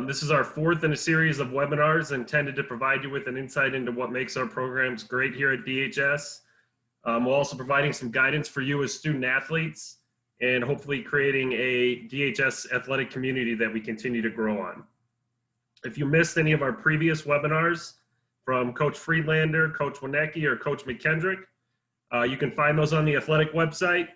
This is our fourth in a series of webinars intended to provide you with an insight into what makes our programs great here at DHS. We're also providing some guidance for you as student athletes and hopefully creating a DHS athletic community that we continue to grow on. If you missed any of our previous webinars from Coach Friedlander, Coach Winecki, or Coach McKendrick, you can find those on the athletic website.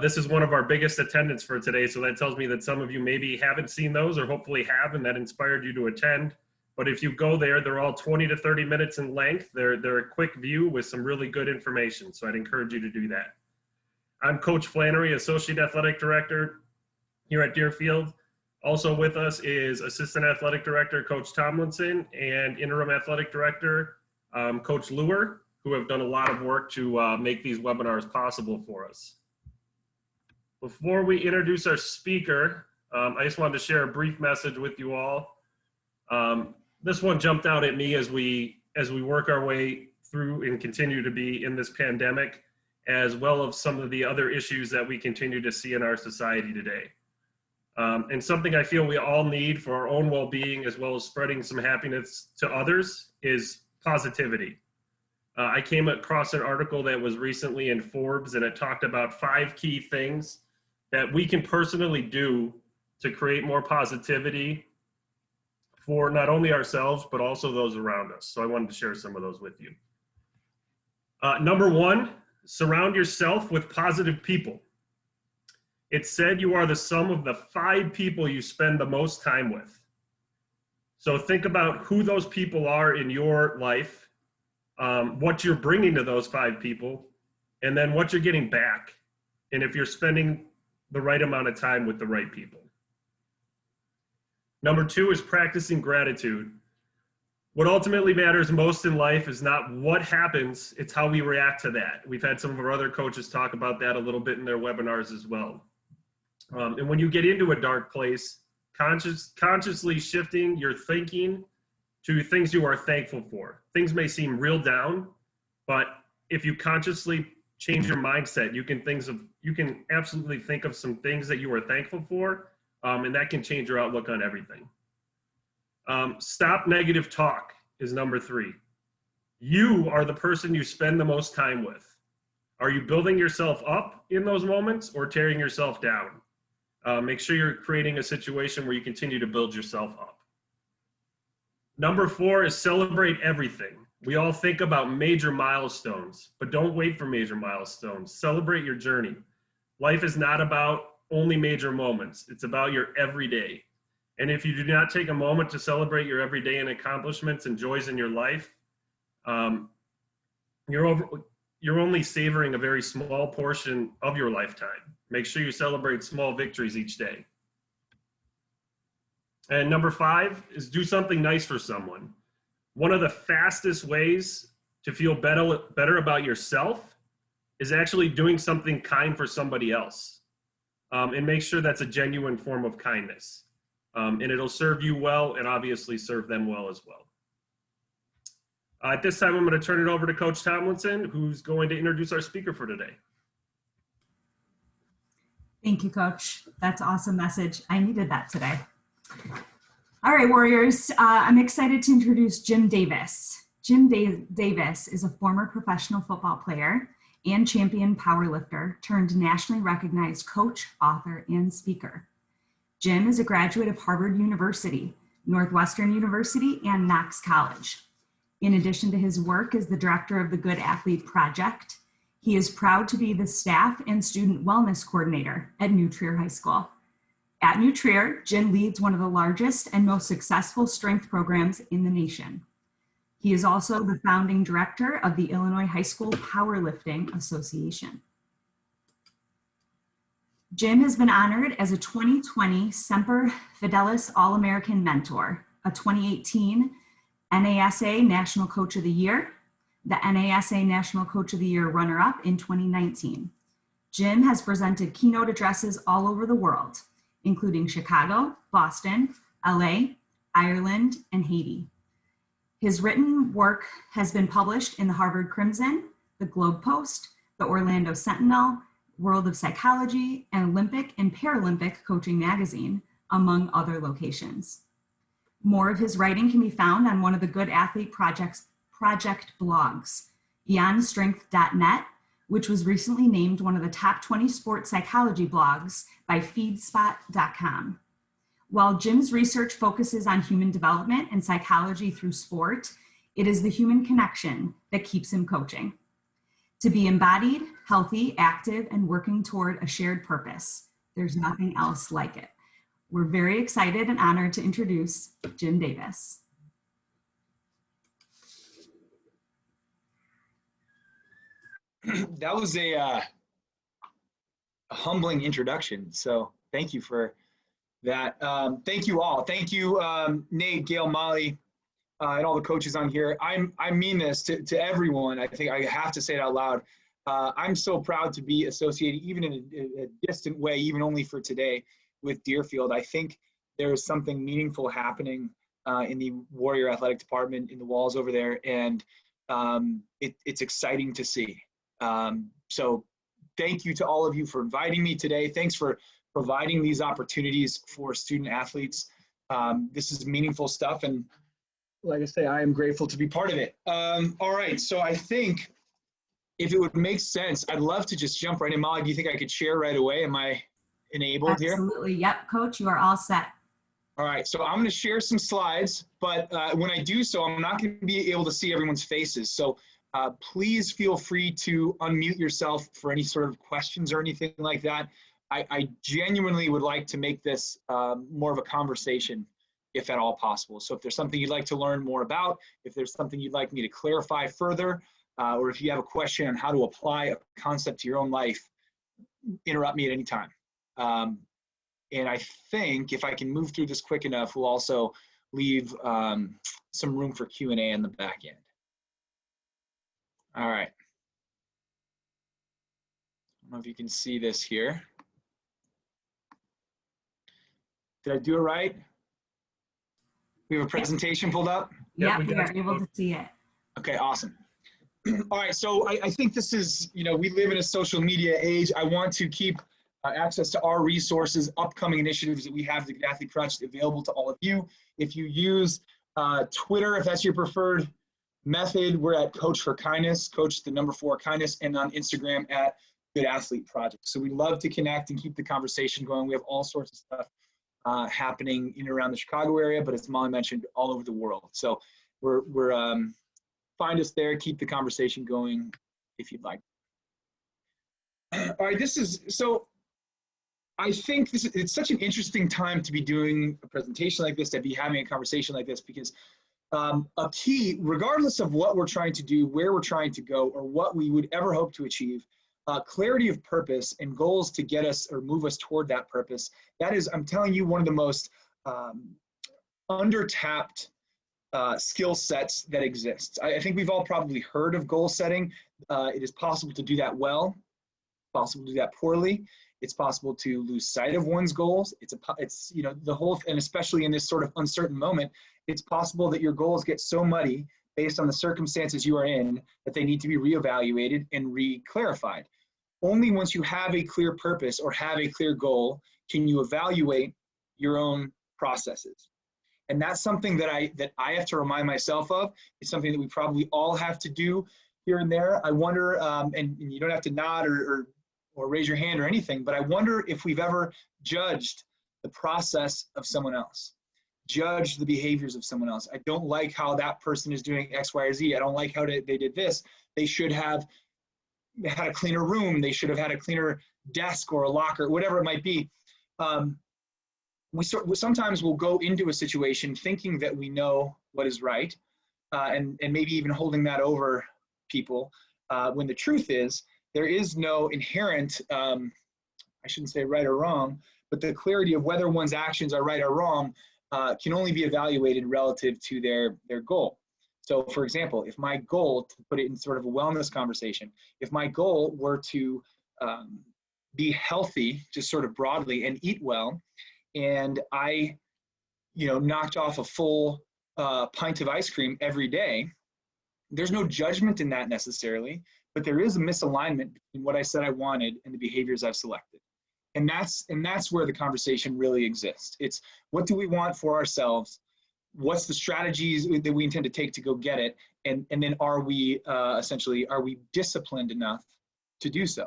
This is one of our biggest attendance for today, so that tells me that some of you maybe haven't seen those or hopefully have, and that inspired you to attend. But if you go there, they're all 20 to 30 minutes in length. They're a quick view with some really good information, so I'd encourage you to do that. I'm Coach Flannery, Associate Athletic Director here at Deerfield. Also with us is Assistant Athletic Director Coach Tomlinson and Interim Athletic Director Coach Luer, who have done a lot of work to make these webinars possible for us. Before we introduce our speaker, I just wanted to share a brief message with you all. This one jumped out at me as we work our way through and continue to be in this pandemic, as well as some of the other issues that we continue to see in our society today. And something I feel we all need for our own well-being, as well as spreading some happiness to others, is positivity. I came across an article that was recently in Forbes, and it talked about 5 key things that we can personally do to create more positivity for not only ourselves, but also those around us. So I wanted to share some of those with you. Number 1, surround yourself with positive people. It's said you are the sum of the 5 people you spend the most time with. So think about who those people are in your life, what you're bringing to those 5 people, and then what you're getting back. And if you're spending the right amount of time with the right people. Number 2 is practicing gratitude. What ultimately matters most in life is not what happens, it's how we react to that. We've had some of our other coaches talk about that a little bit in their webinars as well. And when you get into a dark place, consciously shifting your thinking to things you are thankful for. Things may seem real down, but if you consciously change your mindset, you can absolutely think of some things that you are thankful for, and that can change your outlook on everything. Stop negative talk is number 3. You are the person you spend the most time with. Are you building yourself up in those moments or tearing yourself down? Make sure you're creating a situation where you continue to build yourself up. Number 4 is celebrate everything. We all think about major milestones, but don't wait for major milestones. Celebrate your journey. Life is not about only major moments. It's about your everyday. And if you do not take a moment to celebrate your everyday and accomplishments and joys in your life, you're only savoring a very small portion of your lifetime. Make sure you celebrate small victories each day. And number 5 is do something nice for someone. One of the fastest ways to feel better about yourself is actually doing something kind for somebody else. And make sure that's a genuine form of kindness. And it'll serve you well and obviously serve them well as well. At this time, I'm going to turn it over to Coach Tomlinson, who's going to introduce our speaker for today. Thank you, Coach. That's an awesome message. I needed that today. All right, Warriors, I'm excited to introduce Jim Davis. Jim Davis is a former professional football player and champion powerlifter turned nationally recognized coach, author, and speaker. Jim is a graduate of Harvard University, Northwestern University, and Knox College. In addition to his work as the director of the Good Athlete Project, he is proud to be the staff and student wellness coordinator at New Trier High School. At New Trier, Jim leads one of the largest and most successful strength programs in the nation. He is also the founding director of the Illinois High School Powerlifting Association. Jim has been honored as a 2020 Semper Fidelis All-American Mentor, a 2018 NASA National Coach of the Year, the NASA National Coach of the Year runner-up in 2019. Jim has presented keynote addresses all over the world, including Chicago, Boston, LA, Ireland, and Haiti. His written work has been published in the Harvard Crimson, the Globe Post, the Orlando Sentinel, World of Psychology, and Olympic and Paralympic Coaching Magazine, among other locations. More of his writing can be found on one of the Good Athlete Project blogs, beyondstrength.net, which was recently named one of the top 20 sports psychology blogs by feedspot.com. While Jim's research focuses on human development and psychology through sport, it is the human connection that keeps him coaching. To be embodied, healthy, active, and working toward a shared purpose. There's nothing else like it. We're very excited and honored to introduce Jim Davis. That was a humbling introduction. So thank you for that. Thank you all. Thank you, Nate, Gail, Molly, and all the coaches on here. I mean this to everyone. I think I have to say it out loud. I'm so proud to be associated, even in a distant way, even only for today, with Deerfield. I think there is something meaningful happening in the Warrior Athletic Department, in the walls over there, and it's exciting to see. So thank you to all of you for inviting me today. Thanks for providing these opportunities for student athletes. This is meaningful stuff, and like I say, I am grateful to be part of it. All right, so I think if it would make sense, I'd love to just jump right in. Molly, do you think I could share right away? Am I enabled here? Absolutely. Yep, Coach, you are all set. All right, so I'm going to share some slides, but when I do so, I'm not going to be able to see everyone's faces. So please feel free to unmute yourself for any sort of questions or anything like that. I genuinely would like to make this more of a conversation, if at all possible. So if there's something you'd like to learn more about, if there's something you'd like me to clarify further, or if you have a question on how to apply a concept to your own life, interrupt me at any time. And I think if I can move through this quick enough, we'll also leave some room for Q&A on the back end. All right. I don't know if you can see this here. Did I do it right? We have a presentation pulled up? Yep, we are able to see it. Okay, awesome. All right, so I think this is, we live in a social media age. I want to keep access to our resources, upcoming initiatives that we have, the Good Athlete Project, available to all of you. If you use Twitter, if that's your preferred method, we're at Coach for Kindness, Coach the number 4 Kindness, and on Instagram at Good Athlete Project. So we love to connect and keep the conversation going. We have all sorts of stuff happening in and around the Chicago area, but as Molly mentioned, all over the world. So we're find us there, keep the conversation going if you'd like. All right, so I think it's such an interesting time to be doing a presentation like this, to be having a conversation like this, because a key, regardless of what we're trying to do, where we're trying to go, or what we would ever hope to achieve, clarity of purpose and goals to get us or move us toward that purpose, that is, I'm telling you, one of the most under-tapped skill sets that exist. I think we've all probably heard of goal setting. It is possible to do that well, possible to do that poorly. It's possible to lose sight of one's goals. It's the whole, and especially in this sort of uncertain moment, it's possible that your goals get so muddy based on the circumstances you are in that they need to be reevaluated and re-clarified. Only once you have a clear purpose or have a clear goal can you evaluate your own processes. And that's something that I have to remind myself of. It's something that we probably all have to do here and there. I wonder, and you don't have to nod or raise your hand or anything, but I wonder if we've ever judged the process of someone else, judged the behaviors of someone else. I don't like how that person is doing X, Y, or Z. I don't like how they did this. They should have had a cleaner room. They should have had a cleaner desk or a locker, whatever it might be. We sometimes will go into a situation thinking that we know what is right, and maybe even holding that over people, when the truth is there is no inherent, I shouldn't say right or wrong, but the clarity of whether one's actions are right or wrong can only be evaluated relative to their goal. So for example, if my goal, to put it in sort of a wellness conversation, if my goal were to be healthy, just sort of broadly, and eat well, and I, knocked off a full pint of ice cream every day, there's no judgment in that necessarily, but there is a misalignment between what I said I wanted and the behaviors I've selected. And that's where the conversation really exists. It's what do we want for ourselves? what's the strategies that we intend to take to go get it, and then are we are we disciplined enough to do so?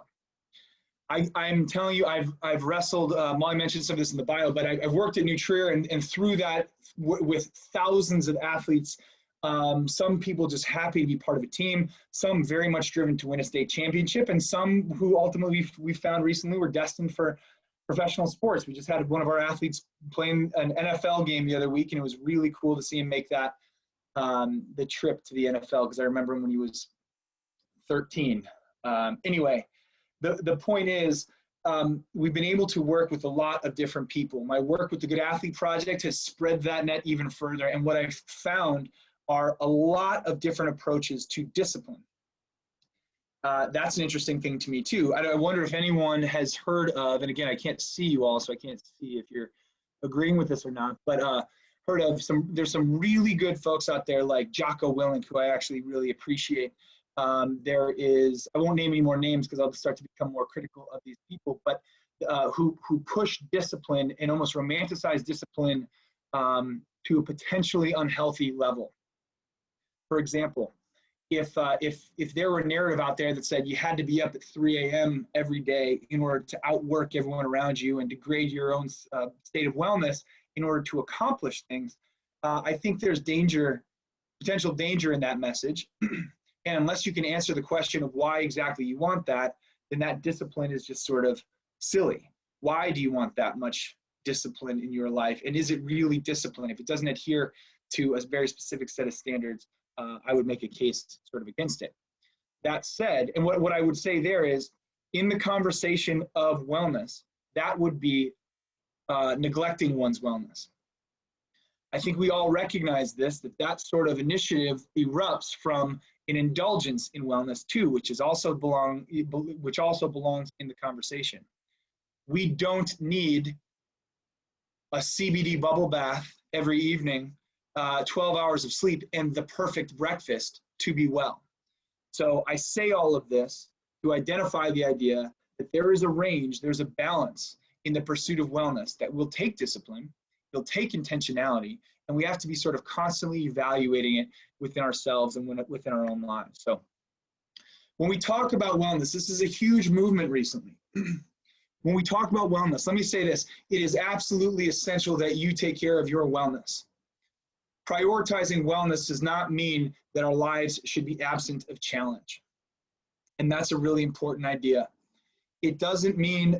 I'm telling you, I've wrestled, Molly mentioned some of this in the bio, but I've worked at New Trier, and through that with thousands of athletes, some people just happy to be part of a team, some very much driven to win a state championship, and some who ultimately we found recently were destined for professional sports. We just had one of our athletes playing an NFL game the other week, and it was really cool to see him make that the trip to the NFL, because I remember him when he was 13. Anyway, the point is, we've been able to work with a lot of different people. My work with the Good Athlete Project has spread that net even further, and what I've found are a lot of different approaches to discipline. That's an interesting thing to me too. I wonder if anyone has heard of, and again, I can't see you all, so I can't see if you're agreeing with this or not, but heard of there's some really good folks out there like Jocko Willink, who I actually really appreciate. There is, I won't name any more names because I'll start to become more critical of these people, but who push discipline and almost romanticize discipline to a potentially unhealthy level. For example, if there were a narrative out there that said you had to be up at 3 a.m. every day in order to outwork everyone around you and degrade your own state of wellness in order to accomplish things, I think there's potential danger in that message. And unless you can answer the question of why exactly you want that, then that discipline is just sort of silly. Why do you want that much discipline in your life? And is it really discipline? If it doesn't adhere to a very specific set of standards, I would make a case sort of against it. That said, and what I would say there is, in the conversation of wellness, that would be neglecting one's wellness. I think we all recognize this, that sort of initiative erupts from an indulgence in wellness too, which also belongs in the conversation. We don't need a CBD bubble bath every evening, 12 hours of sleep, and the perfect breakfast to be well. So I say all of this to identify the idea that there is a range, there's a balance in the pursuit of wellness that will take discipline, it'll take intentionality, and we have to be sort of constantly evaluating it within ourselves and within our own lives. So when we talk about wellness, this is a huge movement recently. When we talk about wellness, let me say this, it is absolutely essential that you take care of your wellness. Prioritizing wellness does not mean that our lives should be absent of challenge. And that's a really important idea. It doesn't mean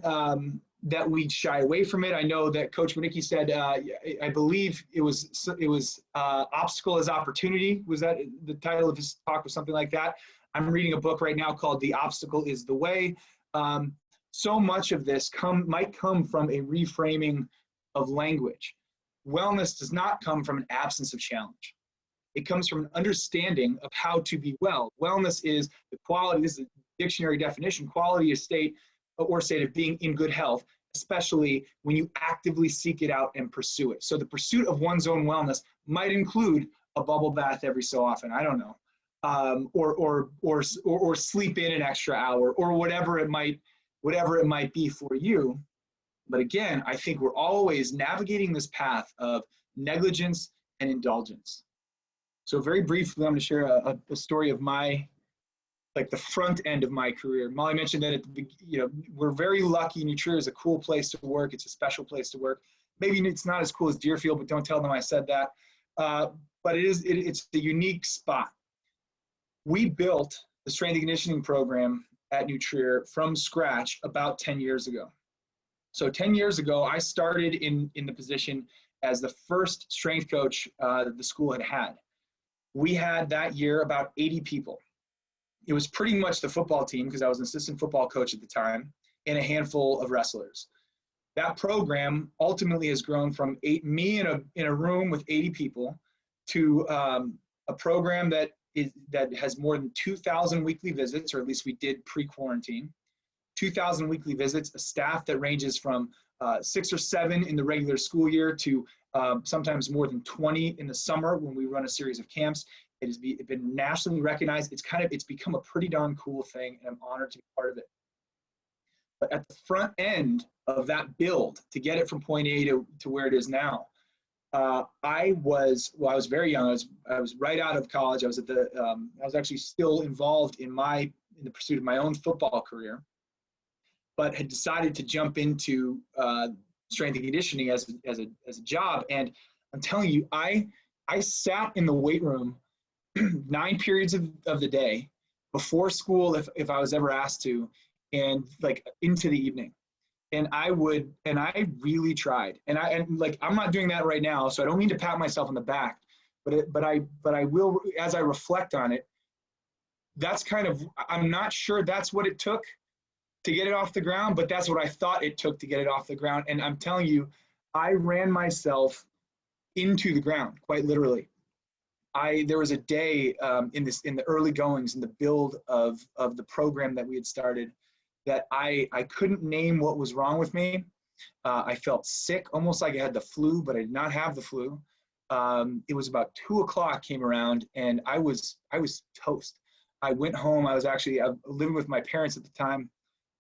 that we shy away from it. I know that Coach Manicki said, I believe it was obstacle as opportunity. Was that the title of his talk, or something like that? I'm reading a book right now called The Obstacle is the Way. So much of this might come from a reframing of language. Wellness does not come from an absence of challenge. It comes from an understanding of how to be well. Wellness is the quality, this is a dictionary definition, quality of state or state of being in good health, especially when you actively seek it out and pursue it. So the pursuit of one's own wellness might include a bubble bath every so often, I don't know, or sleep in an extra hour, or whatever it might be for you. But again, I think we're always navigating this path of negligence and indulgence. So very briefly, I'm going to share a story of the front end of my career. Molly mentioned that we're very lucky. New Trier is a cool place to work. It's a special place to work. Maybe it's not as cool as Deerfield, but don't tell them I said that. But it's a unique spot. We built the strength and conditioning program at New Trier from scratch about 10 years ago. So 10 years ago, I started in the position as the first strength coach the school had. We had that year about 80 people. It was pretty much the football team, because I was an assistant football coach at the time, and a handful of wrestlers. That program ultimately has grown from me in a room with 80 people to a program that has more than 2,000 weekly visits, or at least we did pre-quarantine. 2,000 weekly visits, a staff that ranges from 6 or 7 in the regular school year to sometimes more than 20 in the summer when we run a series of camps. It has been nationally recognized. It's become a pretty darn cool thing, and I'm honored to be part of it. But at the front end of that build, to get it from point A to where it is now, I was very young. I was right out of college. I was I was actually still involved in the pursuit of my own football career, but had decided to jump into strength and conditioning as a job. And I'm telling you, I sat in the weight room 9 periods of the day before school, if I was ever asked to, and like into the evening. And I really tried. And like, I'm not doing that right now, so I don't mean to pat myself on the back, but I will, as I reflect on it, that's kind of, I'm not sure that's what it took to get it off the ground, but that's what I thought it took to get it off the ground. And I'm telling you, I ran myself into the ground, quite literally. There was a day in the early goings, in the build of the program that we had started, that I couldn't name what was wrong with me. I felt sick, almost like I had the flu, but I did not have the flu. It was about 2 o'clock came around, and I was toast. I went home. I was actually living with my parents at the time.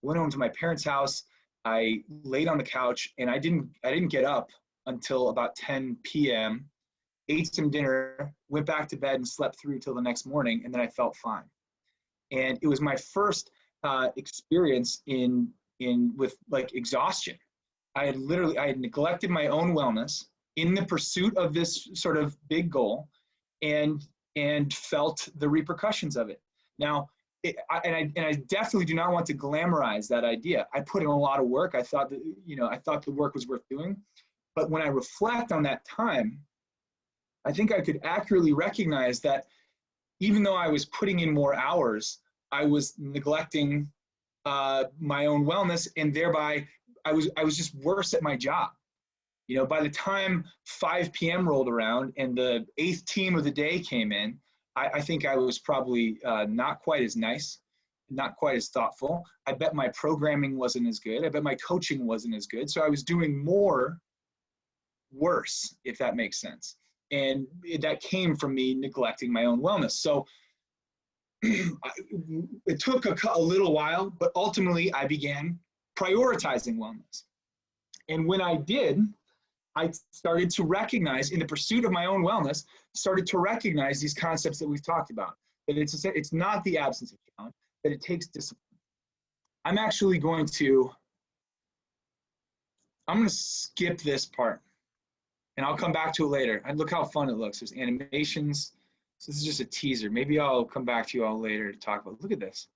Went home to my parents' house. I laid on the couch, and I didn't get up until about 10 p.m. Ate some dinner, went back to bed, and slept through till the next morning, and then I felt fine. And it was my first experience with like exhaustion. I had neglected my own wellness in the pursuit of this sort of big goal, and felt the repercussions of it. Now, I definitely do not want to glamorize that idea. I put in a lot of work. I thought the work was worth doing. But when I reflect on that time, I think I could accurately recognize that even though I was putting in more hours, I was neglecting my own wellness, and thereby I was just worse at my job. You know, by the time 5 p.m. rolled around and the 8th team of the day came in, I think I was probably not quite as nice, not quite as thoughtful. I bet my programming wasn't as good. I bet my coaching wasn't as good. So I was doing more worse, if that makes sense. And that came from me neglecting my own wellness. So it took a little while, but ultimately I began prioritizing wellness. And when I did, I started to recognize, in the pursuit of my own wellness, started to recognize these concepts that we've talked about. That it's not the absence of challenge, that it takes discipline. I'm going to skip this part, and I'll come back to it later. And look how fun it looks. There's animations. So this is just a teaser. Maybe I'll come back to you all later to talk about, look at this.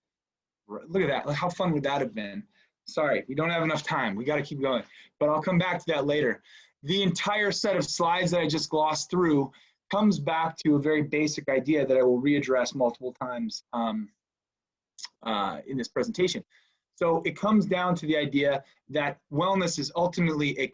Look at that. How fun would that have been? Sorry, we don't have enough time. We got to keep going. But I'll come back to that later. The entire set of slides that I just glossed through comes back to a very basic idea that I will readdress multiple times in this presentation. So it comes down to the idea that wellness is ultimately a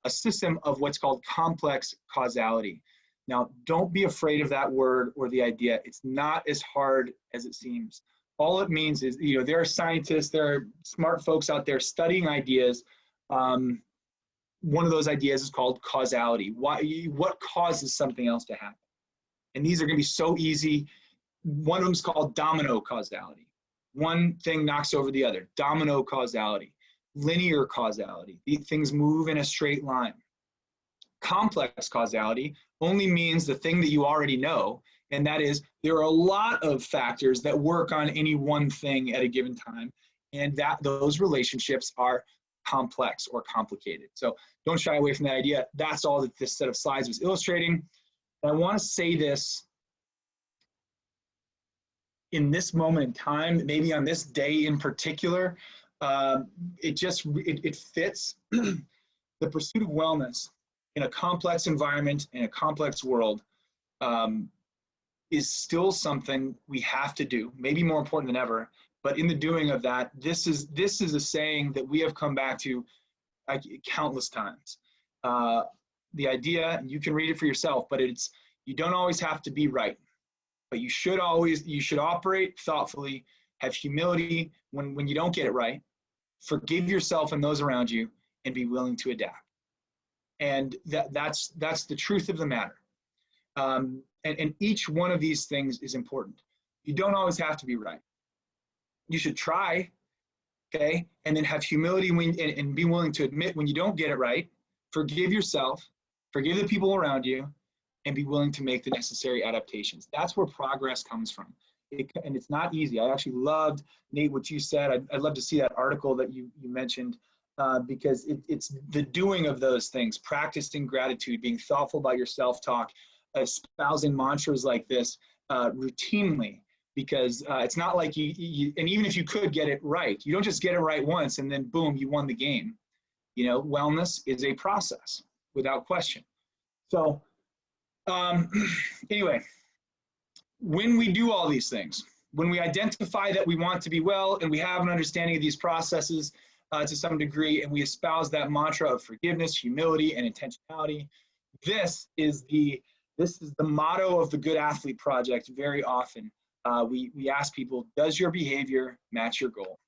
system of what's called complex causality. Now, don't be afraid of that word or the idea. It's not as hard as it seems. All it means is, there are scientists, there are smart folks out there studying ideas. One of those ideas is called causality. What causes something else to happen? And these are going to be so easy. One of them is called domino causality. One thing knocks over the other. Domino causality. Linear causality. These things move in a straight line. Complex causality only means the thing that you already know, and that is there are a lot of factors that work on any one thing at a given time, and that those relationships are complex or complicated. So don't shy away from that idea. That's all that this set of slides was illustrating. And I want to say this in this moment in time, maybe on this day in particular, it fits. The pursuit of wellness in a complex environment, in a complex world, is still something we have to do, maybe more important than ever. But in the doing of that, this is a saying that we have come back to countless times. The idea, you can read it for yourself, but you don't always have to be right, but you should operate thoughtfully, have humility when you don't get it right, forgive yourself and those around you, and be willing to adapt. And that's the truth of the matter. And each one of these things is important. You don't always have to be right. You should try, okay? And then have humility and be willing to admit when you don't get it right, forgive yourself, forgive the people around you, and be willing to make the necessary adaptations. That's where progress comes from. And it's not easy. I actually loved, Nate, what you said. I'd love to see that article that you mentioned, because it's the doing of those things, practicing gratitude, being thoughtful about your self-talk, espousing mantras like this routinely, because it's not like you, and even if you could get it right, you don't just get it right once and then boom, you won the game. You know, wellness is a process without question. So anyway, when we do all these things, when we identify that we want to be well and we have an understanding of these processes to some degree, and we espouse that mantra of forgiveness, humility, and intentionality, this is the motto of the Good Athlete Project. Very often, we ask people, does your behavior match your goal?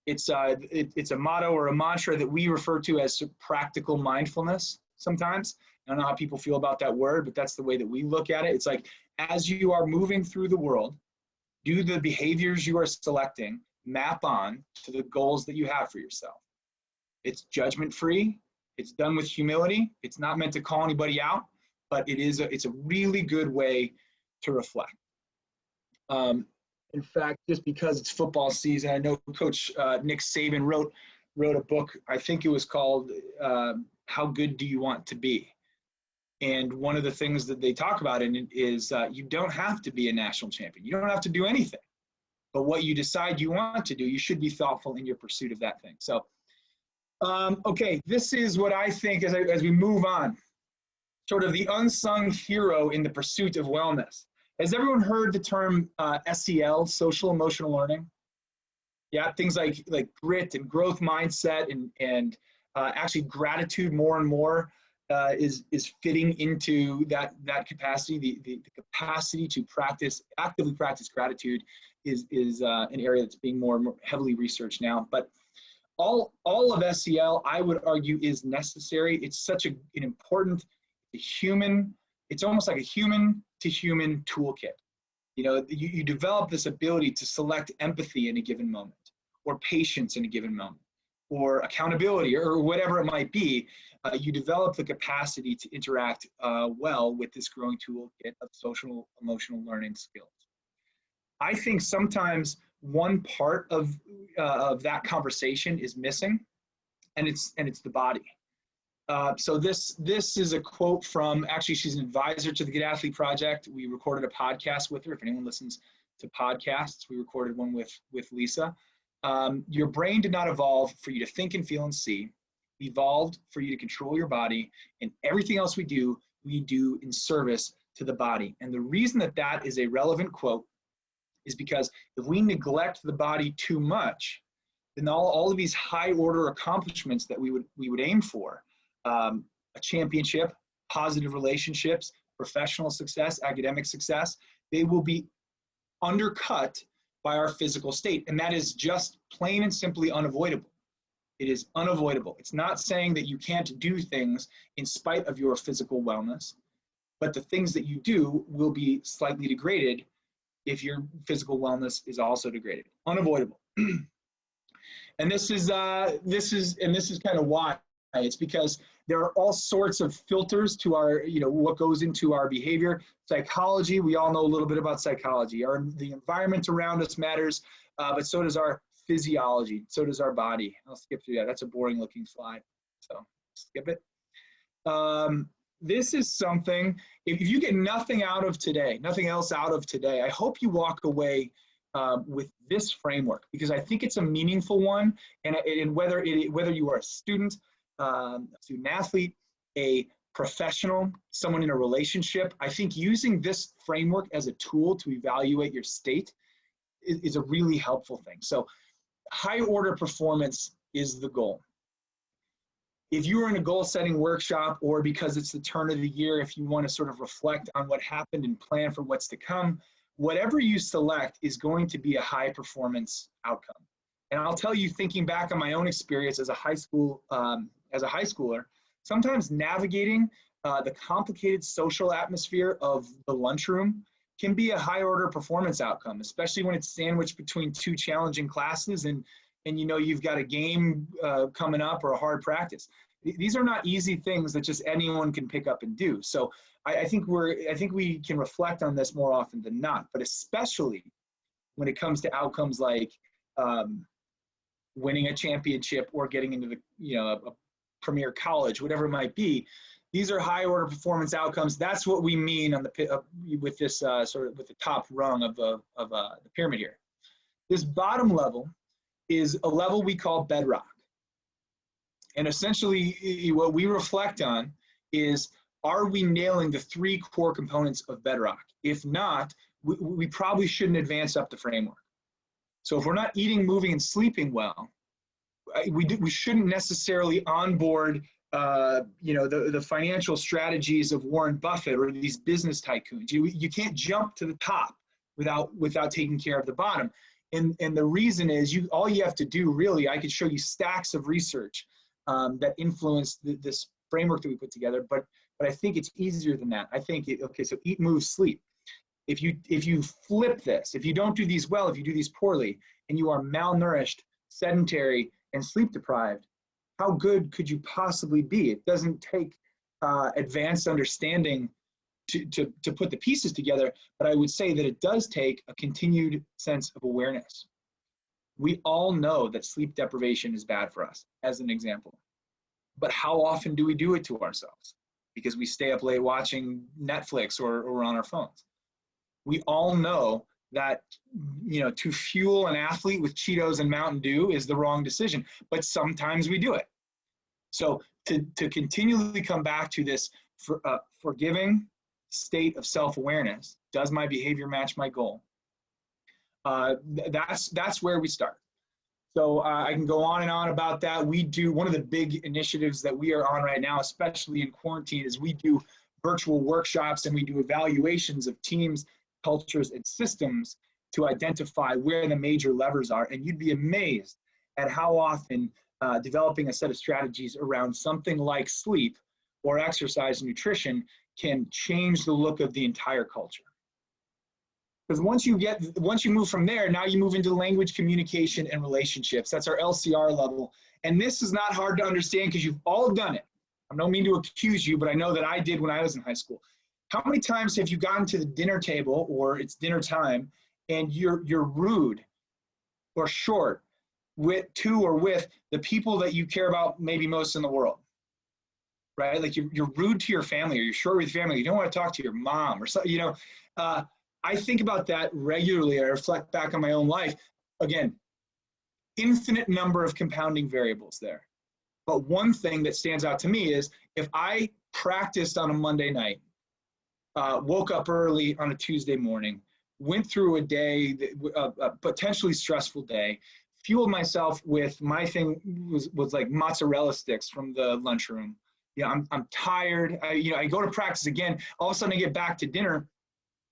It's a motto or a mantra that we refer to as practical mindfulness sometimes. I don't know how people feel about that word, but that's the way that we look at it. It's like, as you are moving through the world, do the behaviors you are selecting map on to the goals that you have for yourself? It's judgment-free. It's done with humility. It's not meant to call anybody out, but it's a really good way to reflect. In fact, just because it's football season, I know Coach Nick Saban wrote a book. I think it was called How Good Do You Want to Be? And one of the things that they talk about in it is you don't have to be a national champion. You don't have to do anything. But what you decide you want to do, you should be thoughtful in your pursuit of that thing. So, okay, this is what I think as we move on, sort of the unsung hero in the pursuit of wellness. Has everyone heard the term SEL, social emotional learning? Yeah, things like grit and growth mindset and actually gratitude more and more is fitting into that capacity. The capacity to actively practice gratitude is an area that's being more and more heavily researched now. But all of SEL, I would argue, is necessary. It's such an important human. It's almost like a human to human toolkit. You know, you develop this ability to select empathy in a given moment, or patience in a given moment, or accountability, or whatever it might be. You develop the capacity to interact well with this growing toolkit of social emotional learning skills. I think sometimes one part of that conversation is missing, and it's the body. So this is a quote from, actually, she's an advisor to the Good Athlete Project. We recorded a podcast with her. If anyone listens to podcasts, we recorded one with Lisa. Your brain did not evolve for you to think and feel and see. It evolved for you to control your body, and everything else we do in service to the body. And the reason that is a relevant quote is because if we neglect the body too much, then all of these high order accomplishments that we would aim for, a championship, positive relationships, professional success, academic success, they will be undercut by our physical state. And that is just plain and simply unavoidable. It is unavoidable. It's not saying that you can't do things in spite of your physical wellness, but the things that you do will be slightly degraded if your physical wellness is also degraded. Unavoidable. And this is kind of why. It's because there are all sorts of filters to our, what goes into our behavior. Psychology, we all know a little bit about psychology. The environment around us matters, but so does our physiology, so does our body. I'll skip through that. That's a boring looking slide, so skip it. This is something, if you get nothing else out of today, I hope you walk away with this framework, because I think it's a meaningful one. And whether you are a student athlete, a professional, someone in a relationship, I think using this framework as a tool to evaluate your state is a really helpful thing. So high order performance is the goal. If you are in a goal setting workshop, or because it's the turn of the year, if you want to sort of reflect on what happened and plan for what's to come, whatever you select is going to be a high performance outcome. And I'll tell you, thinking back on my own experience as a high schooler, sometimes navigating the complicated social atmosphere of the lunchroom can be a high order performance outcome, especially when it's sandwiched between two challenging classes and you've got a game coming up or a hard practice. These are not easy things that just anyone can pick up and do. So I think we can reflect on this more often than not, but especially when it comes to outcomes like winning a championship or getting into a premier college, whatever it might be. These are high order performance outcomes. That's what we mean on the with this with the top rung of the pyramid here. This bottom level is a level we call bedrock. And essentially what we reflect on is, are we nailing the 3 core components of bedrock? If not, we probably shouldn't advance up the framework. So if we're not eating, moving, and sleeping well, we shouldn't necessarily onboard the financial strategies of Warren Buffett or these business tycoons. You can't jump to the top without taking care of the bottom. And the reason is, all you have to do, really, I could show you stacks of research that influence this framework that we put together, but I think it's easier than that. I think, so eat, move, sleep. If you flip this, if you don't do these well, if you do these poorly, and you are malnourished, sedentary, and sleep deprived, how good could you possibly be? It doesn't take advanced understanding to put the pieces together, but I would say that it does take a continued sense of awareness. We all know that sleep deprivation is bad for us, as an example. But how often do we do it to ourselves? Because we stay up late watching Netflix or on our phones. We all know that to fuel an athlete with Cheetos and Mountain Dew is the wrong decision, but sometimes we do it. So to continually come back to this forgiving state of self-awareness, does my behavior match my goal? That's where we start. So I can go on and on about that. We do, one of the big initiatives that we are on right now, especially in quarantine, is we do virtual workshops and we do evaluations of teams, cultures, and systems to identify where the major levers are. And you'd be amazed at how often developing a set of strategies around something like sleep or exercise and nutrition can change the look of the entire culture. Because once you move from there, now you move into language, communication, and relationships. That's our LCR level. And this is not hard to understand because you've all done it. I don't mean to accuse you, but I know that I did when I was in high school. How many times have you gotten to the dinner table or it's dinner time and you're rude or short with the people that you care about maybe most in the world, right? Like you're rude to your family, or you're short with your family. You don't want to talk to your mom or something, I think about that regularly. I reflect back on my own life. Again, infinite number of compounding variables there. But one thing that stands out to me is, if I practiced on a Monday night, woke up early on a Tuesday morning, went through a day, a potentially stressful day, fueled myself with, my thing was like mozzarella sticks from the lunchroom. I'm tired. I go to practice again. All of a sudden I get back to dinner,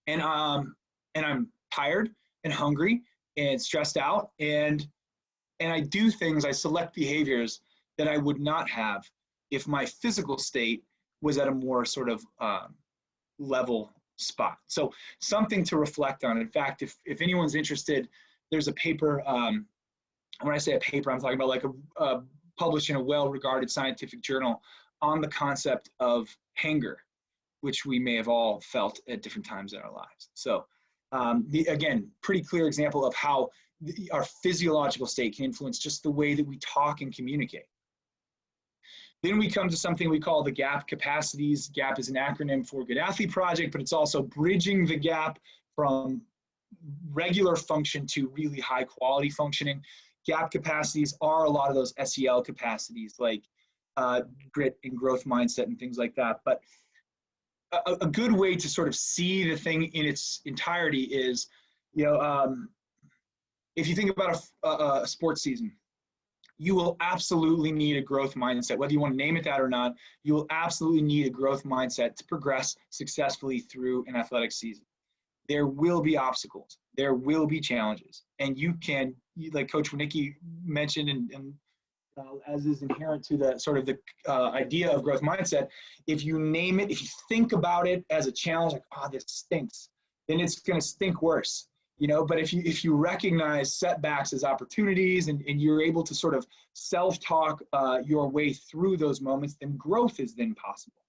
and I'm tired and hungry and stressed out, and I do things, I select behaviors that I would not have if my physical state was at a more sort of level spot. So something to reflect on. In fact, if anyone's interested, there's a paper, when I say a paper, I'm talking about like published in a well-regarded scientific journal on the concept of hunger, which we may have all felt at different times in our lives. So again, pretty clear example of how our physiological state can influence just the way that we talk and communicate. Then we come to something we call the GAP capacities. GAP is an acronym for Good Athlete Project, but it's also bridging the gap from regular function to really high quality functioning. GAP capacities are a lot of those SEL capacities, like grit and growth mindset and things like that. But a good way to sort of see the thing in its entirety is, if you think about a sports season, you will absolutely need a growth mindset. Whether you want to name it that or not, you will absolutely need a growth mindset to progress successfully through an athletic season. There will be obstacles. There will be challenges. And you can, like Coach Winnicki mentioned, and as is inherent to the sort of the idea of growth mindset, if you name it, if you think about it as a challenge, like, oh, this stinks, then it's going to stink worse. But if you recognize setbacks as opportunities, and you're able to sort of self-talk your way through those moments, then growth is then possible.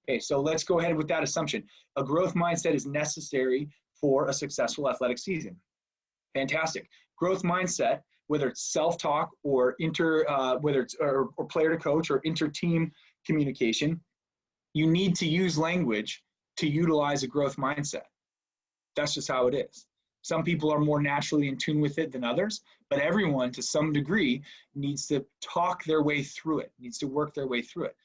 Okay, so let's go ahead with that assumption. A growth mindset is necessary for a successful athletic season. Fantastic. Growth mindset, whether it's self-talk or whether it's or player to coach or inter-team communication, you need to use language to utilize a growth mindset. That's just how it is. Some people are more naturally in tune with it than others, but everyone to some degree needs to talk their way through it, needs to work their way through it.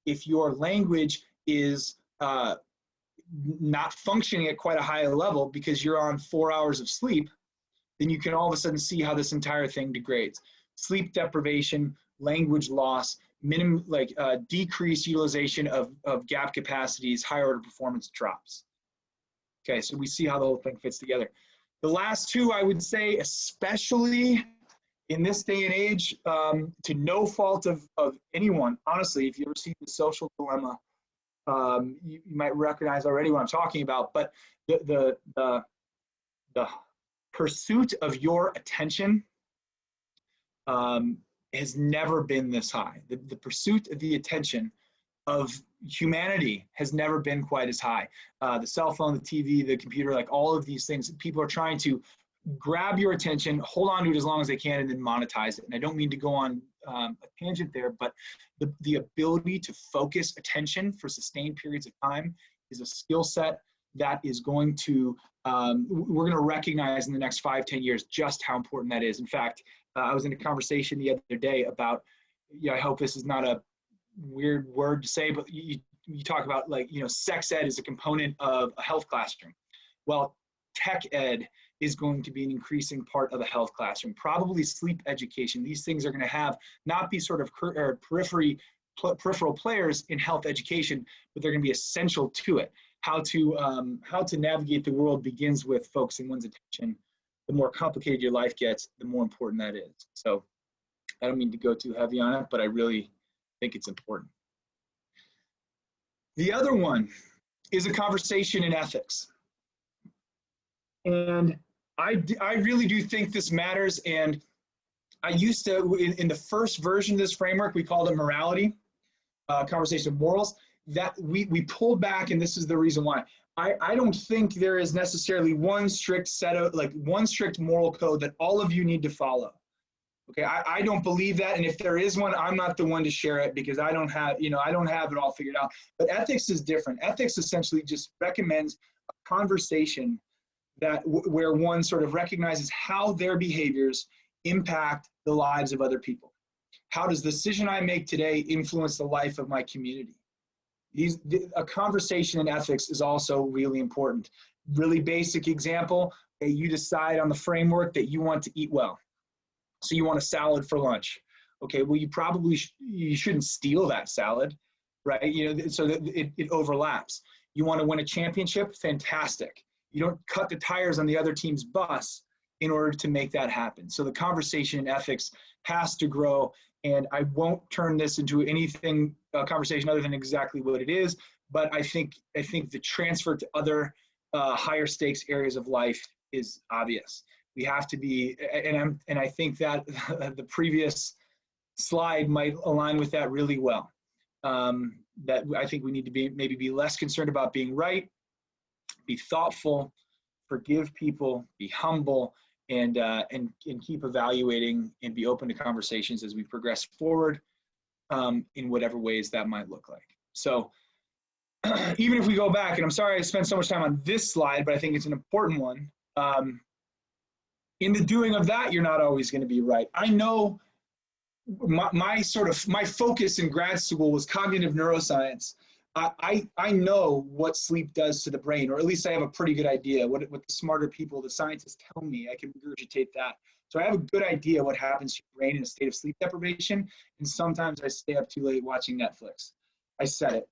If your language is not functioning at quite a high level because you're on 4 hours of sleep, then you can all of a sudden see how this entire thing degrades. Sleep deprivation, language loss, decreased utilization of gap capacities, higher order performance drops. Okay, so we see how the whole thing fits together. The last two, I would say, especially in this day and age, to no fault of anyone, honestly, if you ever see The Social Dilemma, you might recognize already what I'm talking about, but the pursuit of your attention has never been this high. The pursuit of the attention of humanity has never been quite as high. The cell phone, the TV, the computer, like all of these things, people are trying to grab your attention, hold on to it as long as they can, and then monetize it. And I don't mean to go on a tangent there, but the ability to focus attention for sustained periods of time is a skill set that is going to, we're going to recognize in the next 5-10 years just how important that is. In fact, I was in a conversation the other day about, I hope this is not a weird word to say, but you talk about sex ed is a component of a health classroom. Well, tech ed is going to be an increasing part of a health classroom, probably sleep education. These things are going to have not be sort of peripheral players in health education, but they're going to be essential to it. How to navigate the world begins with focusing one's attention. The more complicated your life gets, the more important that is. So I don't mean to go too heavy on it, but I really think it's important. The other one is a conversation in ethics. And I really do think this matters. And I used to, in the first version of this framework, we called it morality, conversation of morals, that we pulled back, and this is the reason why. I don't think there is necessarily one strict set of, one strict moral code that all of you need to follow. Okay, I don't believe that, and if there is one, I'm not the one to share it because I don't have, I don't have it all figured out. But ethics is different. Ethics essentially just recommends a conversation where one sort of recognizes how their behaviors impact the lives of other people. How does the decision I make today influence the life of my community? A conversation in ethics is also really important. Really basic example, you decide on the framework that you want to eat well. So you want a salad for lunch. Okay, well, you shouldn't steal that salad, right? So that it overlaps. You want to win a championship? Fantastic. You don't cut the tires on the other team's bus in order to make that happen. So the conversation in ethics has to grow, and I won't turn this into anything, a conversation other than exactly what it is, but I think the transfer to other higher stakes areas of life is obvious. We have to be, and I think that the previous slide might align with that really well. That I think we need to maybe be less concerned about being right, be thoughtful, forgive people, be humble, and keep evaluating and be open to conversations as we progress forward in whatever ways that might look like. So even if we go back, and I'm sorry I spent so much time on this slide, but I think it's an important one. In the doing of that, you're not always going to be right. I know my focus in grad school was cognitive neuroscience. I know what sleep does to the brain, or at least I have a pretty good idea. What the smarter people, the scientists tell me, I can regurgitate that. So I have a good idea what happens to your brain in a state of sleep deprivation, and sometimes I stay up too late watching Netflix. I said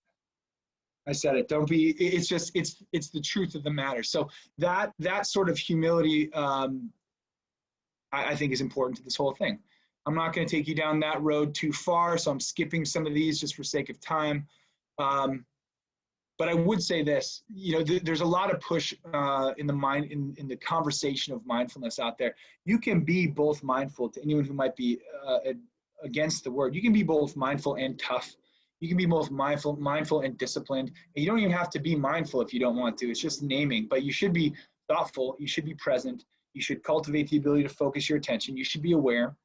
it. Don't be, it's the truth of the matter. So that sort of humility, I think is important to this whole thing. I'm not going to take you down that road too far, so I'm skipping some of these just for sake of time. But I would say this, there's a lot of push in the conversation of mindfulness out there. You can be both mindful. To anyone who might be against the word, you can be both mindful and tough. You can be both mindful and disciplined. And you don't even have to be mindful if you don't want to. It's just naming. But you should be thoughtful. You should be present. You should cultivate the ability to focus your attention. You should be aware.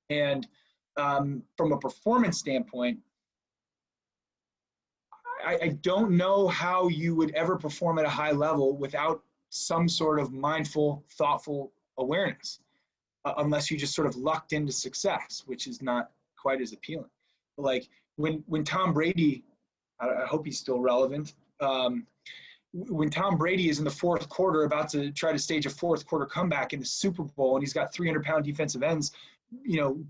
And from a performance standpoint, I don't know how you would ever perform at a high level without some sort of mindful, thoughtful awareness, unless you just sort of lucked into success, which is not quite as appealing. Like when Tom Brady, I hope he's still relevant, when Tom Brady is in the fourth quarter about to try to stage a fourth quarter comeback in the Super Bowl, and he's got 300-pound defensive ends,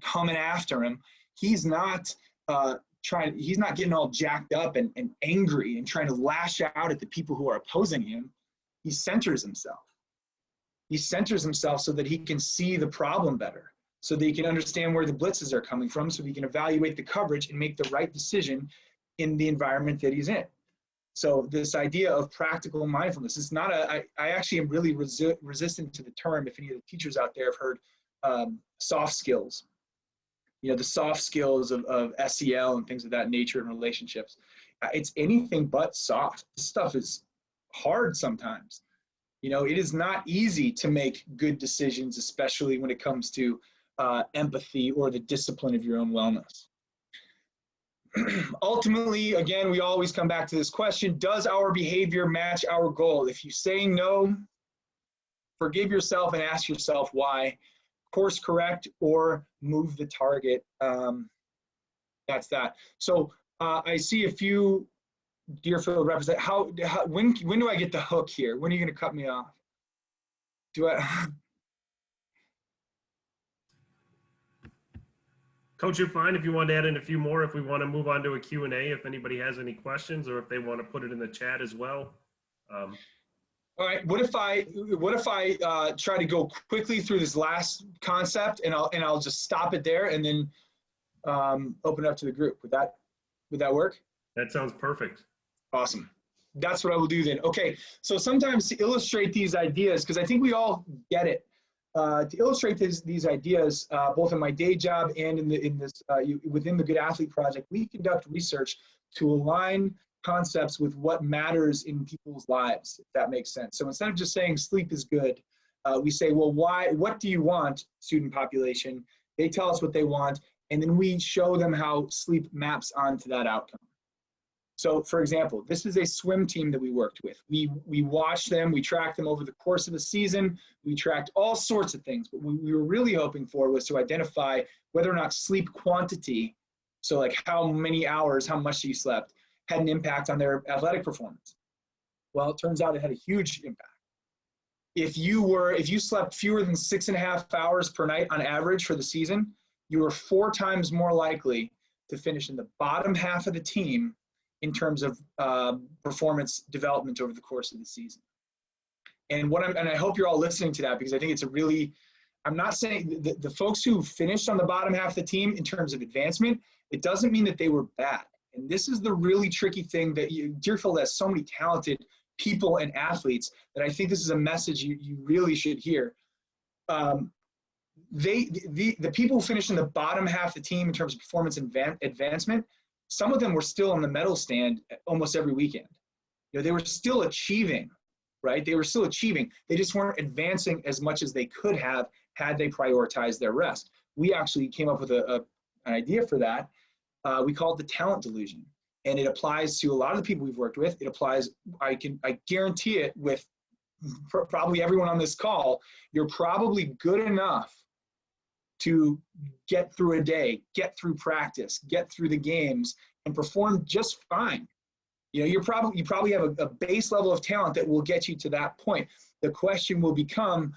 coming after him, he's not getting all jacked up and angry and trying to lash out at the people who are opposing him. He centers himself. He centers himself so that he can see the problem better, so that he can understand where the blitzes are coming from, so he can evaluate the coverage and make the right decision in the environment that he's in. So this idea of practical mindfulness is not I actually am really resistant to the term. If any of the teachers out there have heard soft skills, the soft skills of SEL and things of that nature in relationships. It's anything but soft. This stuff is hard sometimes. It is not easy to make good decisions, especially when it comes to empathy or the discipline of your own wellness. Ultimately, again, we always come back to this question: does our behavior match our goal? If you say no, forgive yourself and ask yourself why. Course correct or move the target. That's that. So I see a few Deerfield represent. When do I get the hook here? When are you going to cut me off? Coach, you're fine if you want to add in a few more, if we want to move on to a Q&A, if anybody has any questions, or if they want to put it in the chat as well. All right. What if I try to go quickly through this last concept, and I'll just stop it there, and then open it up to the group? Would that work? That sounds perfect. Awesome. That's what I will do then. Okay. So sometimes to illustrate these ideas, because I think we all get it, to illustrate these ideas, both in my day job and within the Good Athlete Project, we conduct research to align concepts with what matters in people's lives, if that makes sense. So instead of just saying sleep is good, we say, well, what do you want, student population? They tell us what they want, and then we show them how sleep maps onto that outcome. So for example, this is a swim team that we worked with. We watched them, we tracked them over the course of the season, we tracked all sorts of things, but what we were really hoping for was to identify whether or not sleep quantity, so like how many hours, how much you slept, had an impact on their athletic performance. Well, it turns out it had a huge impact. If you slept fewer than 6.5 hours per night on average for the season, you were 4 times more likely to finish in the bottom half of the team in terms of performance development over the course of the season. And I hope you're all listening to that, because I think it's I'm not saying the folks who finished on the bottom half of the team in terms of advancement, it doesn't mean that they were bad. And this is the really tricky thing that Deerfield has so many talented people and athletes that I think this is a message you really should hear. The people who finished in the bottom half of the team in terms of performance and advancement, some of them were still on the medal stand almost every weekend. They were still achieving, right? They were still achieving. They just weren't advancing as much as they could have had they prioritized their rest. We actually came up with an idea for that. We call it the talent delusion. And it applies to a lot of the people we've worked with. It applies, I guarantee it, with probably everyone on this call. You're probably good enough to get through a day, get through practice, get through the games, and perform just fine. You probably have a base level of talent that will get you to that point. The question will become,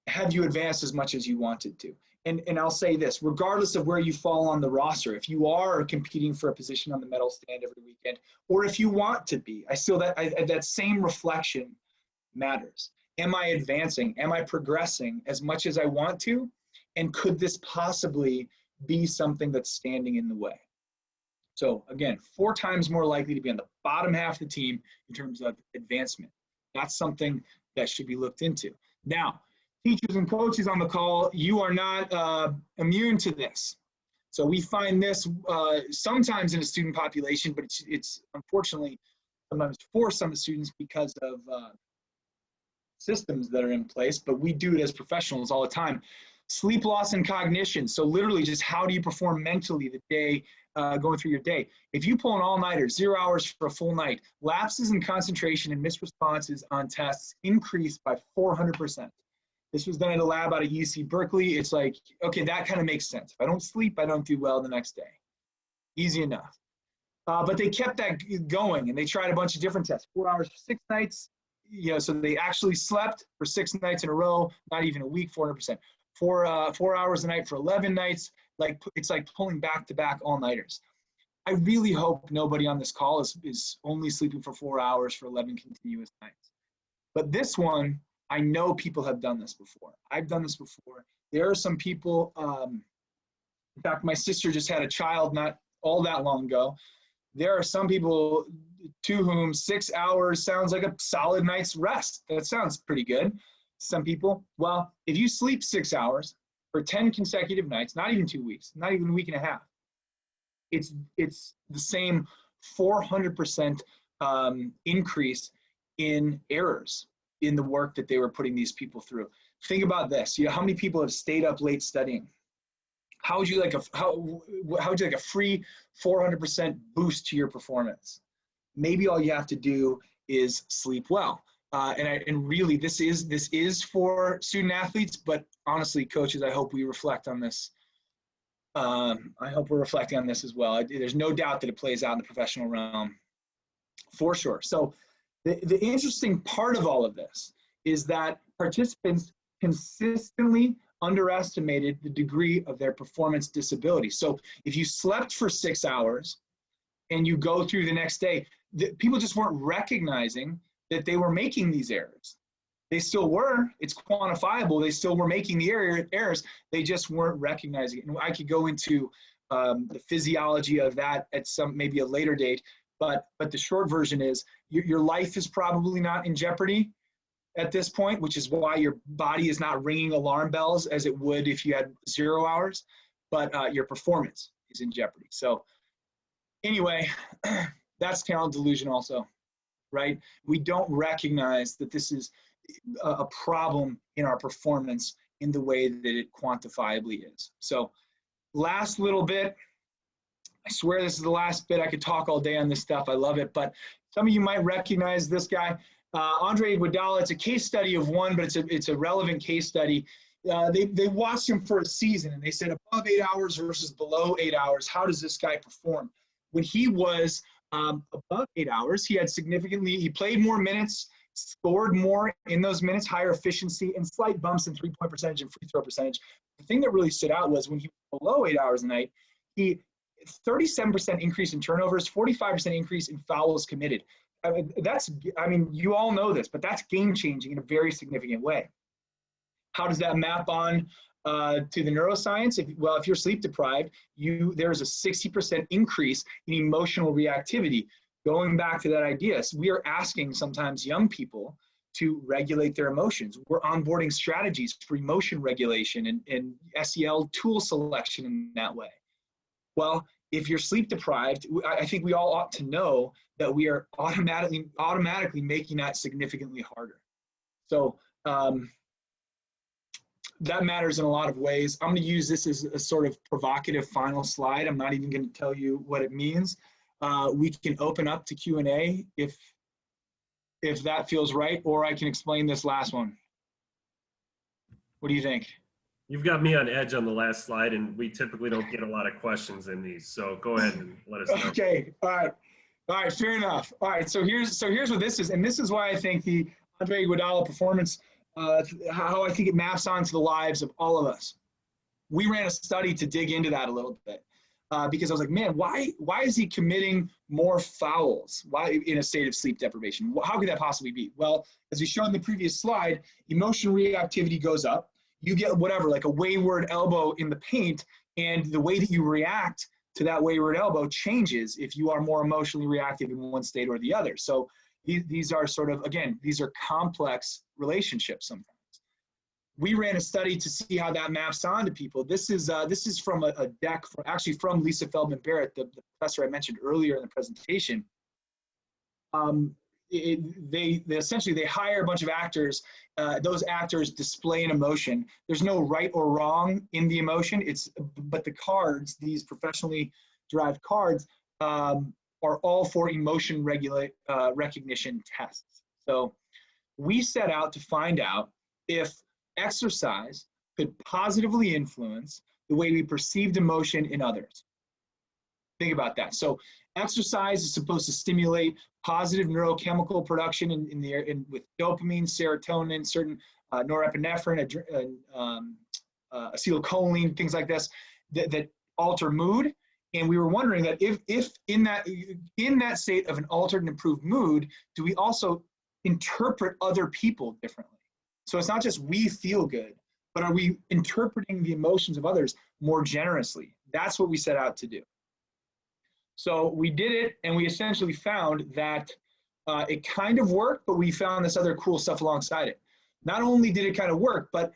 have you advanced as much as you wanted to? And I'll say this, regardless of where you fall on the roster, if you are competing for a position on the medal stand every weekend, or if you want to be, that same reflection matters. Am I advancing? Am I progressing as much as I want to? And could this possibly be something that's standing in the way? So again, 4 times more likely to be on the bottom half of the team in terms of advancement. That's something that should be looked into. Now, teachers and coaches on the call, you are not immune to this. So we find this sometimes in a student population, but it's unfortunately sometimes for some students because of systems that are in place, but we do it as professionals all the time. Sleep loss and cognition. So literally just how do you perform mentally the day, going through your day. If you pull an all-nighter, 0 hours for a full night, lapses in concentration and missed responses on tests increased by 400%. This was done at a lab out of UC Berkeley. It's like, okay, that kind of makes sense. If I don't sleep, I don't do well the next day. Easy enough. But they kept that going, and they tried a bunch of different tests. 4 hours for 6 nights, you know, so they actually slept for 6 nights in a row, not even a week, 400%. 4 hours a night for 11 nights, like it's like pulling back-to-back all-nighters. I really hope nobody on this call is only sleeping for 4 hours for 11 continuous nights. But this one, I know people have done this before. I've done this before. There are some people, in fact, my sister just had a child not all that long ago. There are some people to whom 6 hours sounds like a solid night's rest. That sounds pretty good. Some people, well, if you sleep 6 hours for 10 consecutive nights, not even 2 weeks, not even a week and a half, it's the same 400% increase in errors in the work that they were putting these people through. Think about this. You know, how many people have stayed up late studying? How would you like a free 400% boost to your performance? Maybe all you have to do is sleep well. And really, this is for student athletes, but honestly, coaches, I hope we reflect on this. I hope we're reflecting on this as well. There's no doubt that it plays out in the professional realm, for sure. So the interesting part of all of this is that participants consistently underestimated the degree of their performance disability. So if you slept for 6 hours and you go through the next day, people just weren't recognizing that they were making these errors. They still were, it's quantifiable, they still were making the errors, they just weren't recognizing it. And I could go into the physiology of that at maybe a later date, but the short version is your life is probably not in jeopardy at this point, which is why your body is not ringing alarm bells as it would if you had 0 hours, but your performance is in jeopardy. So anyway, that's talent delusion also, right? We don't recognize that this is a problem in our performance in the way that it quantifiably is. So last little bit, I swear this is the last bit. I could talk all day on this stuff. I love it, but some of you might recognize this guy. Andre Iguodala, it's a case study of one, but it's a relevant case study. They watched him for a season and they said above 8 hours versus below 8 hours, how does this guy perform? When he was above 8 hours, he played more minutes, scored more in those minutes, higher efficiency, and slight bumps in three-point percentage and free throw percentage. The thing that really stood out was when he was below 8 hours a night, he 37% increase in turnovers, 45% increase in fouls committed. I mean, you all know this, but that's game-changing in a very significant way. How does that map on to the neuroscience? If you're sleep deprived, there's a 60% increase in emotional reactivity. Going back to that idea, so we are asking sometimes young people to regulate their emotions. We're onboarding strategies for emotion regulation and SEL tool selection in that way. Well, if you're sleep deprived, I think we all ought to know that we are automatically making that significantly harder. So that matters in a lot of ways. I'm going to use this as a sort of provocative final slide. I'm not even going to tell you what it means. We can open up to Q&A if that feels right, or I can explain this last one. What do you think? You've got me on edge on the last slide, and we typically don't get a lot of questions in these. So go ahead and let us know. Okay. All right. Fair enough. All right. So here's what this is, and this is why I think the Andre Iguodala performance, how I think it maps onto the lives of all of us. We ran a study to dig into that a little bit because I was like, man, why is he committing more fouls? Why in a state of sleep deprivation? How could that possibly be? Well, as we showed in the previous slide, emotional reactivity goes up. You get whatever, like a wayward elbow in the paint, and the way that you react to that wayward elbow changes if you are more emotionally reactive in one state or the other. So these are sort of, again, these are complex relationships sometimes. We ran a study to see how that maps onto people. This is from a deck from Lisa Feldman Barrett, the professor I mentioned earlier in the presentation. They essentially hire a bunch of actors. Those actors display an emotion. There's no right or wrong in the emotion. But the cards, these professionally derived cards, are all for emotion recognition tests. So we set out to find out if exercise could positively influence the way we perceived emotion in others. Think about that. So exercise is supposed to stimulate positive neurochemical production with dopamine, serotonin, certain norepinephrine, acetylcholine, things like this that alter mood. And we were wondering that if in that state of an altered and improved mood, do we also interpret other people differently? So it's not just we feel good, but are we interpreting the emotions of others more generously? That's what we set out to do. So we did it, and we essentially found that it kind of worked, but we found this other cool stuff alongside it. Not only did it kind of work, but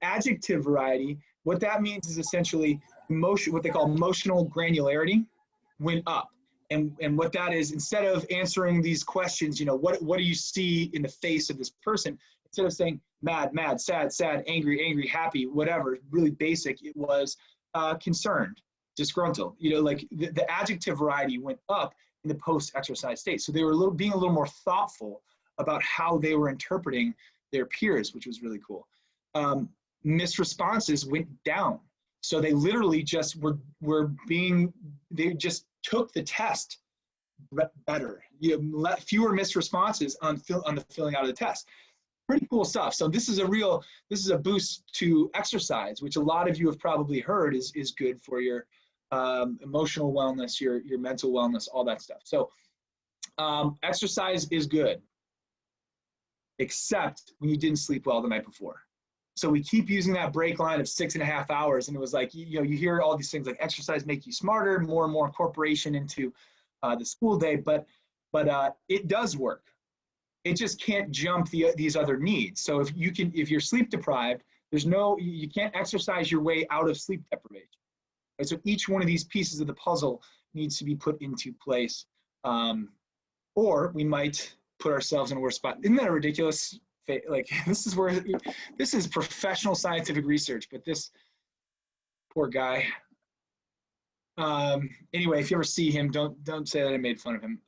adjective variety, what that means is essentially what they call emotional granularity went up. And what that is, instead of answering these questions, what do you see in the face of this person? Instead of saying mad, mad, sad, sad, angry, angry, happy, whatever, really basic, it was concerned, disgruntled. Like the adjective variety went up in the post-exercise state. So they were being a little more thoughtful about how they were interpreting their peers, which was really cool. Missed responses went down. So they literally just they just took the test better. Fewer missed responses on the filling out of the test. Pretty cool stuff. So this is a boost to exercise, which a lot of you have probably heard is good for your emotional wellness, your mental wellness, all that stuff. So exercise is good, except when you didn't sleep well the night before. So we keep using that break line of 6.5 hours, and it was like, you hear all these things like exercise make you smarter, more and more incorporation into the school day, but it does work. It just can't jump these other needs. So if you're sleep deprived, you can't exercise your way out of sleep deprivation. Right? So each one of these pieces of the puzzle needs to be put into place, or we might put ourselves in a worse spot. Isn't that ridiculous? Like this is professional scientific research, but this poor guy. Anyway, if you ever see him, don't say that I made fun of him.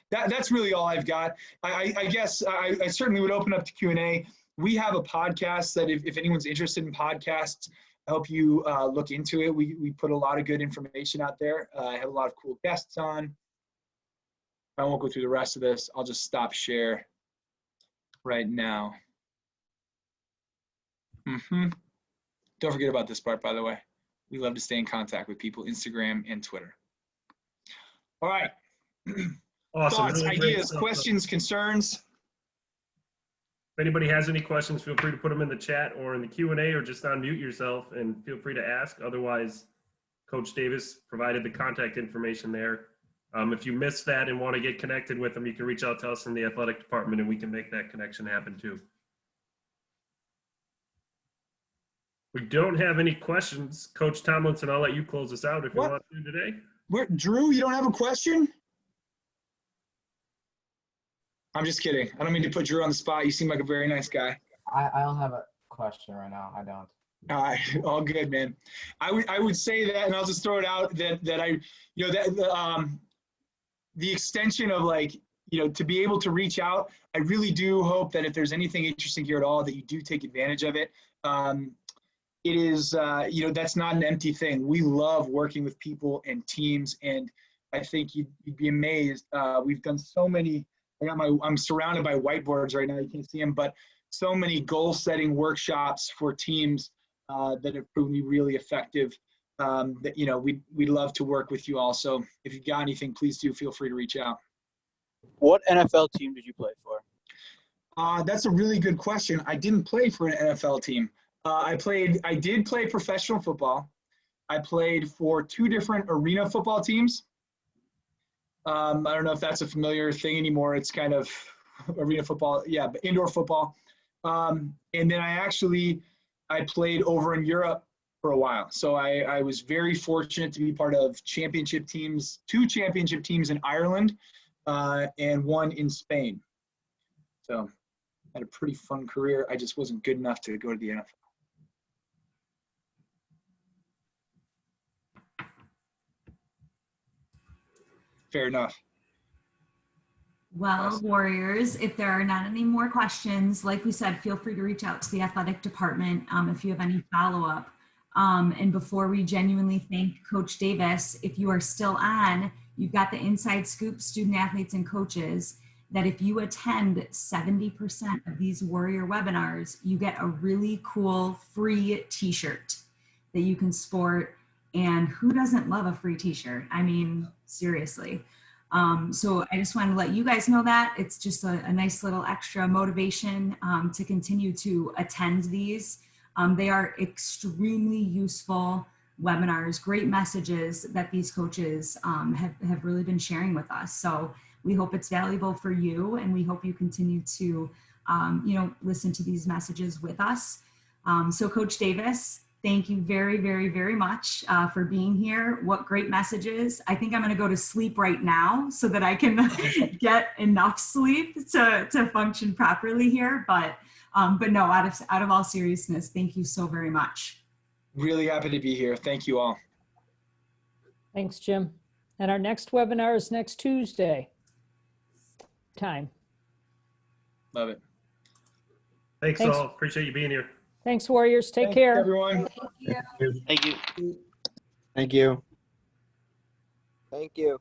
That's really all I've got. I guess I certainly would open up to Q&A. We have a podcast that if anyone's interested in podcasts, I hope you look into it. We put a lot of good information out there. I have a lot of cool guests on. I won't go through the rest of this. I'll just stop share right now. Don't forget about this part, by the way. We love to stay in contact with people, Instagram and Twitter. All right. Awesome. Thoughts, Really ideas, questions, concerns? If anybody has any questions, feel free to put them in the chat or in the Q&A, or just unmute yourself and feel free to ask. Otherwise, Coach Davis provided the contact information there. If you missed that and want to get connected with them, you can reach out to us in the athletic department and we can make that connection happen too. We don't have any questions. Coach Tomlinson, I'll let you close us out if you want to today. Drew, you don't have a question? I'm just kidding. I don't mean to put Drew on the spot. You seem like a very nice guy. I don't have a question right now. I don't. All right, all good, man. I would say that, and I'll just throw it out that the extension of to be able to reach out. I really do hope that if there's anything interesting here at all, that you do take advantage of it. It is, that's not an empty thing. We love working with people and teams, and I think you'd be amazed. We've done so many. I'm surrounded by whiteboards right now. You can't see them, but so many goal-setting workshops for teams that have proven to be really effective. We'd love to work with you also. If you've got anything, please do feel free to reach out. What NFL team did you play for? That's a really good question. I didn't play for an NFL team. I did play professional football. I played for 2 different arena football teams. I don't know if that's a familiar thing anymore. It's kind of arena football, yeah, but indoor football. And then I played over in Europe for a while. So I was very fortunate to be part of championship teams, 2 championship teams in Ireland and 1 in Spain. So I had a pretty fun career. I just wasn't good enough to go to the NFL. Fair enough. Well, Warriors, if there are not any more questions, like we said, feel free to reach out to the athletic department if you have any follow-up. And before we genuinely thank Coach Davis, if you are still on, you've got the inside scoop, student athletes and coaches, that if you attend 70% of these Warrior webinars, you get a really cool free t-shirt that you can sport. And who doesn't love a free t-shirt? I mean, seriously. So I just wanted to let you guys know that. It's just a nice little extra motivation to continue to attend these. They are extremely useful webinars, great messages that these coaches have really been sharing with us. So we hope it's valuable for you, and we hope you continue to listen to these messages with us. So Coach Davis, thank you very, very, very much for being here. What great messages. I think I'm going to go to sleep right now so that I can get enough sleep to function properly here. But no, out of all seriousness, thank you so very much. Really happy to be here. Thank you all. Thanks, Jim. And our next webinar is next Tuesday. Time. Love it. Thanks Thanks. all. Appreciate you being here. Thanks, Warriors. Take Thanks, care. everyone. Thank you. Thank you. Thank you.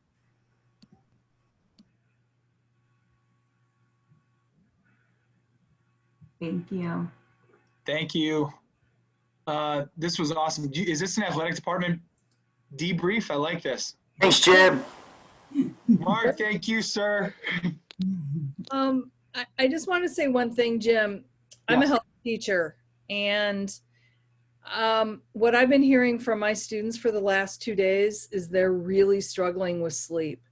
Thank you. Thank you. This was awesome. Is this an athletic department debrief? I like this. Thanks, Jim. Mark, thank you, sir. I just want to say one thing, Jim. I'm a Yes. health teacher, and what I've been hearing from my students for the last 2 days is they're really struggling with sleep.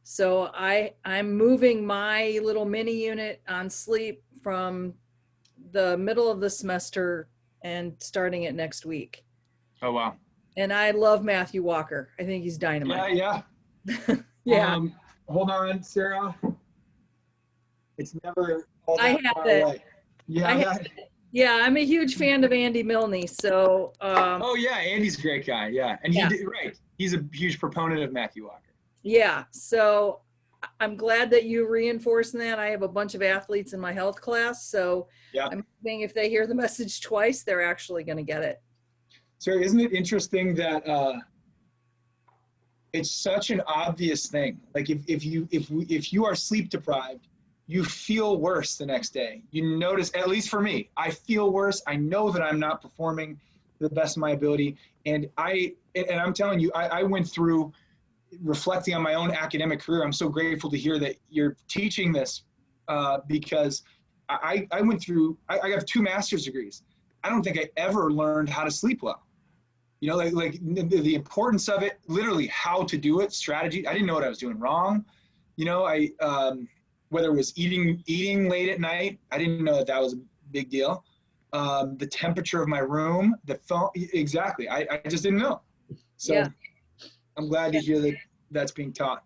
So I'm moving my little mini unit on sleep from the middle of the semester and starting it next week. Oh, wow. And I love Matthew Walker. I think he's dynamite. Yeah. Yeah. Hold on, Sarah. It's never all I that have far it. away. Yeah. I have Yeah, I'm a huge fan of Andy Milne. So Oh, yeah. Andy's a great guy. Yeah. And Yeah. he did right. He's a huge proponent of Matthew Walker. yeah, so I'm glad that you reinforcing that. I have a bunch of athletes in my health class, so Yeah. I'm hoping if they hear the message twice, they're actually going to get it. Sarah, isn't it interesting that it's such an obvious thing? Like if you are sleep deprived, you feel worse the next day. You notice, at least for me, I feel worse. I know that I'm not performing to the best of my ability. And I'm telling you, I went through reflecting on my own academic career. I'm so grateful to hear that you're teaching this because I went through, I have 2 master's degrees. I don't think I ever learned how to sleep well. You know, like the importance of it, literally how to do it, strategy. I didn't know what I was doing wrong. You know, whether it was eating late at night, I didn't know that was a big deal. The temperature of my room, the phone, exactly. I just didn't know. So Yeah. I'm glad to hear that that's being taught.